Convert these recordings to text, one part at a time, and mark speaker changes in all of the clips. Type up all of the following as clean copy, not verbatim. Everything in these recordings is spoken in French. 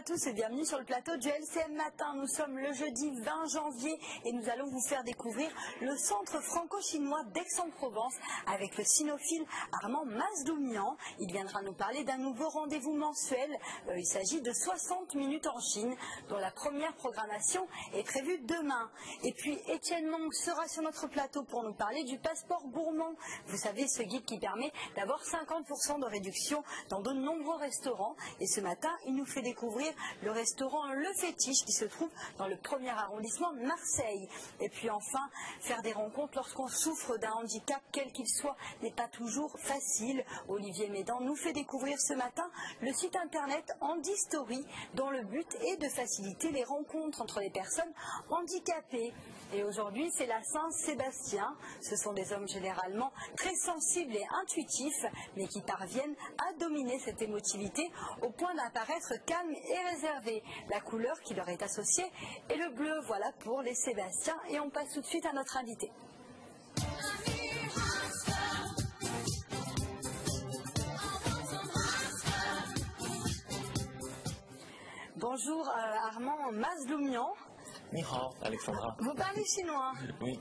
Speaker 1: tous et bienvenue sur le plateau du LCM Matin. Nous sommes le jeudi 20 janvier et nous allons vous faire découvrir le centre franco-chinois d'Aix-en-Provence avec le sinophile Armand Mazdoumian. Il viendra nous parler d'un nouveau rendez-vous mensuel. Il s'agit de 60 minutes en Chine, dont la première programmation est prévue demain. Et puis Étienne Monge sera sur notre plateau pour nous parler du passeport gourmand. Vous savez, ce guide qui permet d'avoir 50% de réduction dans de nombreux restaurants. Et ce matin, il nous fait découvrir le restaurant Le Fétiche qui se trouve dans le 1er arrondissement de Marseille. Et puis enfin, faire des rencontres lorsqu'on souffre d'un handicap, quel qu'il soit, n'est pas toujours facile. Olivier Médan nous fait découvrir ce matin le site internet Handistory, dont le but est de faciliter les rencontres entre les personnes handicapées. Et aujourd'hui, c'est la Saint-Sébastien. Ce sont des hommes généralement très sensibles et intuitifs, mais qui parviennent à dominer cette émotivité au point d'apparaître calme et réservé. La couleur qui leur est associée est le bleu. Voilà pour les Sébastiens. Et on passe tout de suite à notre invité. Bonjour Armand Mazdoumian.
Speaker 2: Ni hao, Alexandra.
Speaker 1: Vous parlez chinois?
Speaker 2: Oui.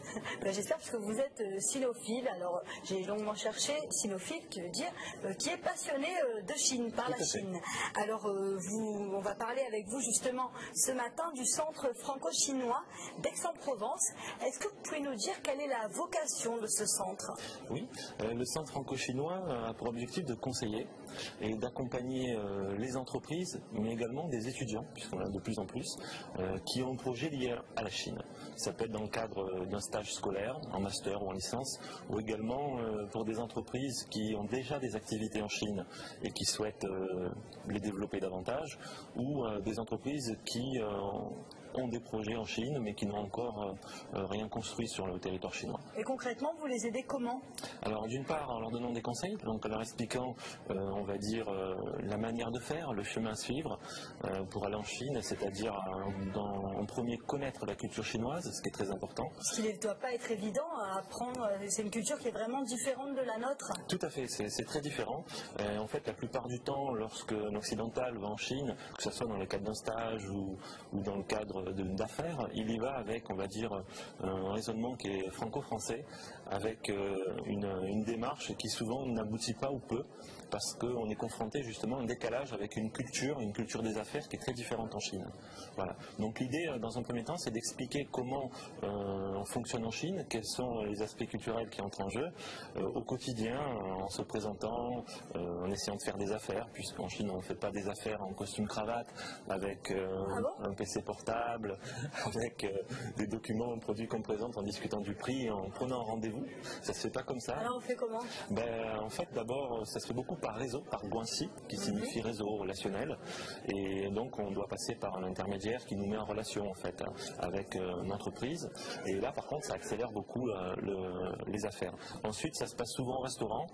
Speaker 1: J'espère parce que vous êtes sinophile. Alors j'ai longuement cherché sinophile, qui veut dire qui est passionné de Chine, par la Chine. Alors on va parler avec vous justement ce matin du centre franco-chinois d'Aix-en-Provence. Est-ce que vous pouvez nous dire quelle est la vocation de ce centre?
Speaker 2: Oui, le centre franco-chinois a pour objectif de conseiller et d'accompagner les entreprises, mais également des étudiants, puisqu'on a de plus en plus, qui ont un projet lié à la Chine. Ça peut être dans le cadre d'un stage scolaire, en master ou en licence, ou également pour des entreprises qui ont déjà des activités en Chine et qui souhaitent les développer davantage, ou des entreprises qui ont des projets en Chine mais qui n'ont encore rien construit sur le territoire chinois.
Speaker 1: Et concrètement, vous les aidez comment?
Speaker 2: Alors d'une part en leur donnant des conseils, donc en leur expliquant on va dire la manière de faire, le chemin à suivre pour aller en Chine, c'est-à-dire en premier connaître la culture chinoise, ce qui est très important.
Speaker 1: Ce qui ne doit pas être évident à apprendre, c'est une culture qui est vraiment différente de la nôtre.
Speaker 2: Tout à fait, c'est très différent. En fait, la plupart du temps, lorsque un occidental va en Chine, que ce soit dans le cadre d'un stage ou dans le cadre d'affaires, il y va avec, on va dire, un raisonnement qui est franco-français, avec une démarche qui souvent n'aboutit pas ou peu, parce qu'on est confronté justement à un décalage avec une culture des affaires qui est très différente en Chine. Voilà. Donc l'idée, dans un premier temps, c'est d'expliquer comment on fonctionne en Chine, quels sont les aspects culturels qui entrent en jeu au quotidien, en se présentant, en essayant de faire des affaires, puisqu'en Chine on ne fait pas des affaires en costume-cravate, avec un PC portable, avec des documents, produits qu'on présente en discutant du prix, en prenant un rendez-vous. Ça se fait pas comme ça.
Speaker 1: Alors on fait comment?
Speaker 2: En fait, d'abord, ça se fait beaucoup par réseau, par guanxi, qui signifie réseau relationnel, et donc on doit passer par un intermédiaire qui nous met en relation en fait avec une entreprise, et là par contre ça accélère beaucoup les affaires. Ensuite ça se passe souvent au restaurant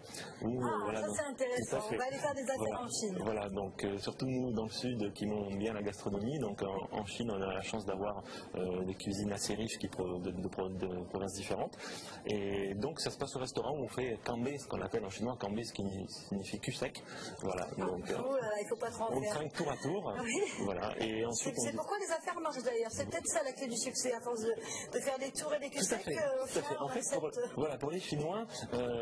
Speaker 2: où,
Speaker 1: voilà, ça c'est intéressant, on va aller faire des affaires en Chine.
Speaker 2: Voilà, donc surtout nous dans le sud qui aimons bien la gastronomie, donc en Chine on a la chance d'avoir des cuisines assez riches de provinces différentes, et donc ça se passe au restaurant où on fait kambé, ce qu'on appelle en chinois kambé, ce qui signifie cul sec. Voilà, donc
Speaker 1: il faut pas trop en
Speaker 2: on
Speaker 1: faire.
Speaker 2: trinque tour à tour.
Speaker 1: Oui.
Speaker 2: Voilà, et ensuite
Speaker 1: c'est pourquoi les affaires marchent d'ailleurs, c'est peut-être ça la clé du succès, à force de faire des tours et des culs secs.
Speaker 2: En fait, pour les Chinois,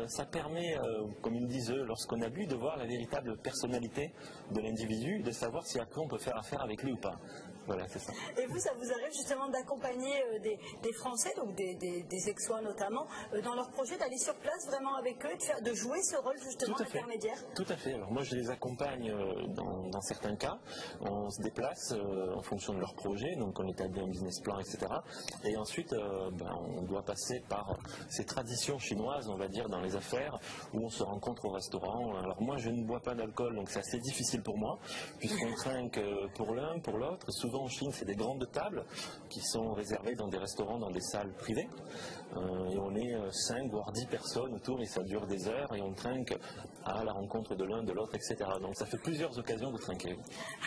Speaker 2: ça permet, comme ils disent eux, lorsqu'on a bu, de voir la véritable personnalité de l'individu, de savoir si après on peut faire affaire avec lui ou pas. Voilà, c'est ça.
Speaker 1: Et vous, ça vous arrive justement d'accompagner des Français, donc des Aixois notamment, dans leur projet d'aller sur place vraiment avec eux, de jouer ce rôle justement intermédiaire?
Speaker 2: Tout à fait. Alors moi je les accompagne dans certains cas. On se déplace en fonction de leur projet, donc on établit un business plan, etc. Et ensuite on doit passer par ces traditions chinoises, on va dire, dans les affaires, où on se rencontre au restaurant. Alors moi je ne bois pas d'alcool, donc c'est assez difficile pour moi, puisqu'on trinque pour l'un, pour l'autre. Souvent en Chine c'est des grandes tables qui sont réservées dans des restaurants, dans des salles privées. Et on est 5 voire 10 personnes autour et ça dure des heures et on trinque à la rencontre de l'un, de l'autre, etc. Donc ça fait plusieurs occasions de trinquer.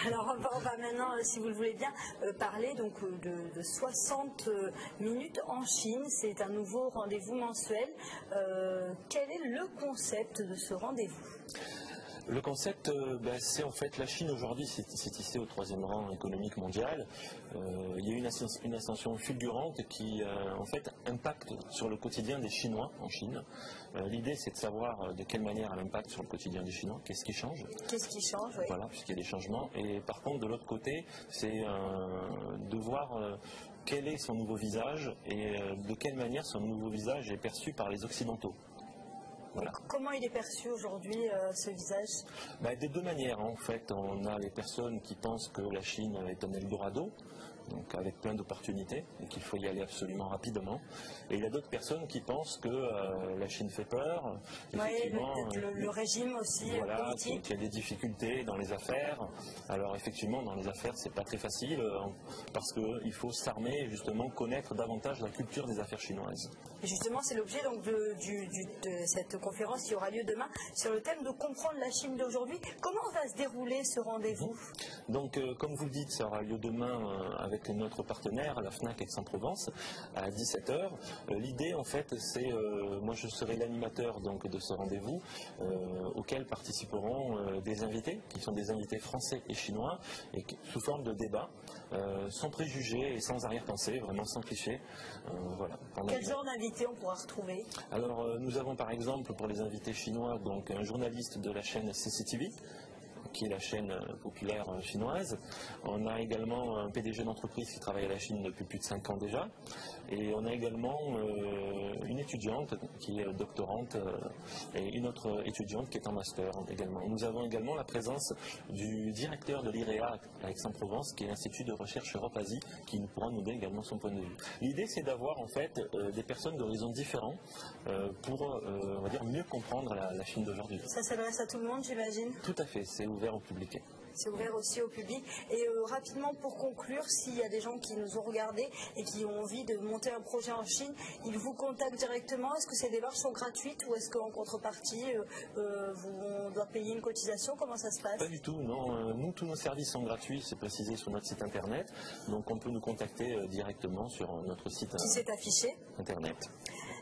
Speaker 1: Alors on va maintenant, si vous le voulez bien, parler donc de 60 minutes en Chine. C'est un nouveau rendez-vous mensuel. Quel est le concept de ce rendez-vous?
Speaker 2: Le concept, c'est en fait la Chine aujourd'hui, c'est ici au 3e rang économique mondial. Il y a une ascension fulgurante qui en fait impacte sur le quotidien des Chinois en Chine. L'idée c'est de savoir de quelle manière elle impacte sur le quotidien des Chinois, qu'est-ce qui change.
Speaker 1: Qu'est-ce qui change, oui.
Speaker 2: Voilà, puisqu'il y a des changements. Et par contre de l'autre côté, c'est de voir quel est son nouveau visage et de quelle manière son nouveau visage est perçu par les Occidentaux. Voilà.
Speaker 1: Comment il est perçu aujourd'hui, ce visage?
Speaker 2: De deux manières, en fait. On a les personnes qui pensent que la Chine est un Eldorado, donc avec plein d'opportunités, et qu'il faut y aller absolument rapidement. Et il y a d'autres personnes qui pensent que la Chine fait peur.
Speaker 1: Effectivement, le régime aussi,
Speaker 2: voilà,
Speaker 1: politique.
Speaker 2: qu'il y a des difficultés dans les affaires. Alors effectivement, dans les affaires, c'est pas très facile, parce qu'il faut s'armer et justement connaître davantage la culture des affaires chinoises.
Speaker 1: Et justement, c'est l'objet donc de cette conférence qui aura lieu demain sur le thème de comprendre la Chine d'aujourd'hui. Comment va se dérouler ce rendez-vous?
Speaker 2: Donc, comme vous le dites, ça aura lieu demain avec notre partenaire, la FNAC Aix-en-Provence, à 17h. L'idée, en fait, c'est, moi je serai l'animateur donc de ce rendez-vous, auquel participeront des invités, qui sont des invités français et chinois, et sous forme de débat, sans préjugés et sans arrière-pensée, vraiment sans clichés. Voilà.
Speaker 1: Quel genre d'invités on pourra retrouver?
Speaker 2: Alors, nous avons par exemple pour les invités chinois donc un journaliste de la chaîne CCTV, qui est la chaîne populaire chinoise. On a également un PDG d'entreprise qui travaille à la Chine depuis plus de 5 ans déjà. Et on a également une étudiante qui est doctorante et une autre étudiante qui est en master également. Nous avons également la présence du directeur de l'IREA à Aix-en-Provence, qui est l'Institut de recherche Europe-Asie, qui pourra nous donner également son point de vue. L'idée, c'est d'avoir en fait des personnes d'horizons différents pour, on va dire, mieux comprendre la Chine d'aujourd'hui.
Speaker 1: Ça s'adresse à tout le monde, j'imagine?
Speaker 2: Tout à fait, c'est ouvert au public.
Speaker 1: C'est ouvert aussi au public. Et rapidement, pour conclure, s'il y a des gens qui nous ont regardés et qui ont envie de monter un projet en Chine, ils vous contactent directement. Est-ce que ces démarches sont gratuites ou est-ce qu'en contrepartie, on doit payer une cotisation? Comment ça se passe?
Speaker 2: Pas du tout, non. Nous, tous nos services sont gratuits, c'est précisé sur notre site internet. Donc on peut nous contacter directement sur notre site
Speaker 1: qui s'est affiché
Speaker 2: internet.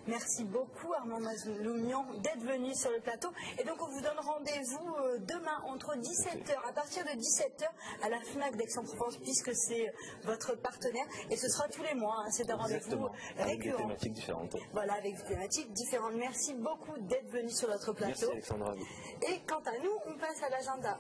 Speaker 1: Merci beaucoup Armand Masdoumian d'être venu sur le plateau. Et donc on vous donne rendez-vous demain entre 17h, à partir de 17h à la FNAC d'Aix-en-Provence, puisque c'est votre partenaire. Et ce sera tous les mois, hein. C'est un rendez-vous récurrent.
Speaker 2: Avec des thématiques différentes.
Speaker 1: Voilà, avec des thématiques différentes. Merci beaucoup d'être venu sur notre plateau.
Speaker 2: Merci Alexandra.
Speaker 1: Et quant à nous, on passe à l'agenda.